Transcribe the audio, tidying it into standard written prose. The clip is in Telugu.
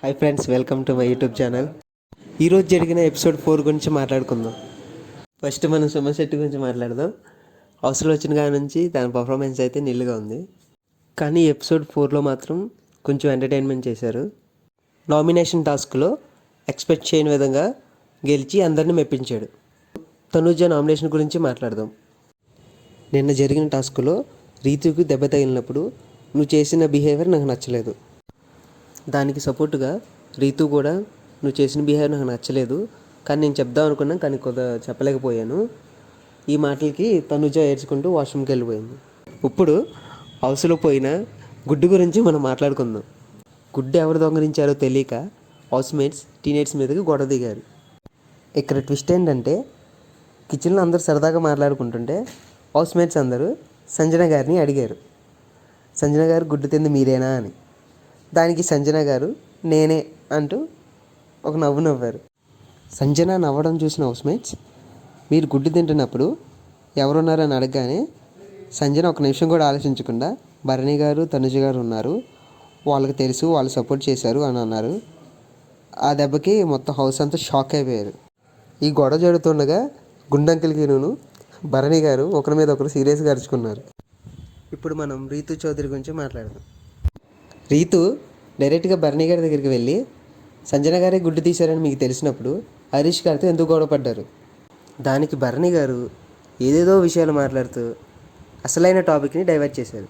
Hi friends, welcome to my YouTube channel. ఈరోజు జరిగిన ఎపిసోడ్ 4 గురించి మాట్లాడుకుందాం. ఫస్ట్ మనం సుమ శెట్టి గురించి మాట్లాడదాం. అవసరం వచ్చిన కాడ నుంచి తన పర్ఫార్మెన్స్ అయితే నిల్లుగా ఉంది. కానీ ఎపిసోడ్ 4లో మాత్రం కొంచెం ఎంటర్టైన్మెంట్ చేశారు. నామినేషన్ టాస్క్లో ఎక్స్పెక్ట్ చేయని విధంగా గెలిచి అందరినీ మెప్పించాడు. తనుజ నామినేషన్ గురించి మాట్లాడదాం. నిన్న జరిగిన టాస్క్లో రీతుకి దెబ్బ తగిలినప్పుడు నువ్వు చేసిన బిహేవియర్ నాకు నచ్చలేదు. దానికి సపోర్టుగా రీతు కూడా నువ్వు చేసిన బిహేవియర్ నాకు నచ్చలేదు, కానీ నేను చెప్దాం అనుకున్నాను కానీ కొద్దిగా చెప్పలేకపోయాను. ఈ మాటలకి తనుజ ఏడ్చుకుంటూ వాష్రూమ్కి వెళ్ళిపోయింది. ఇప్పుడు హౌస్లో పోయిన గుడ్డు గురించి మనం మాట్లాడుకుందాం. గుడ్డు ఎవరు దొంగలించారో తెలియక హౌస్మేట్స్ టీనేట్స్ మీదకి గొడవ దిగారు. ఇక్కడ ట్విస్ట్ ఏంటంటే, కిచెన్లో అందరూ సరదాగా మాట్లాడుకుంటుంటే హౌస్మేట్స్ అందరూ సంజన గారిని అడిగారు, సంజన గారు గుడ్డు తింది మీరేనా అని. దానికి సంజన గారు నేనే అంటూ ఒక నవ్వు నవ్వారు. సంజన నవ్వడం చూసిన హౌస్మేట్స్, మీరు గుడ్డు తింటున్నప్పుడు ఎవరున్నారని అడగగానే సంజన ఒక నిమిషం కూడా ఆలోచించకుండా భరణి గారు తనుజ గారు ఉన్నారు, వాళ్ళకి తెలుసు, వాళ్ళు సపోర్ట్ చేశారు అని అన్నారు. ఆ దెబ్బకి మొత్తం హౌస్ అంతా షాక్ అయిపోయారు. ఈ గొడవ జరుగుతుండగా గుండంకిల్కి భరణి గారు ఒకరి మీద ఒకరు సీరియస్గా అరుచుకున్నారు. ఇప్పుడు మనం రీతు చౌదరి గురించి మాట్లాడదాం. రీతు డైరెక్ట్గా భరణి గారి దగ్గరికి వెళ్ళి సంజన గారే గుడ్డు తీశారని మీకు తెలిసినప్పుడు హరీష్ గారితో ఎందుకు గొడవ పడ్డారు. దానికి భరణి గారు ఏదేదో విషయాలు మాట్లాడుతూ అసలైన టాపిక్ని డైవర్ట్ చేశారు.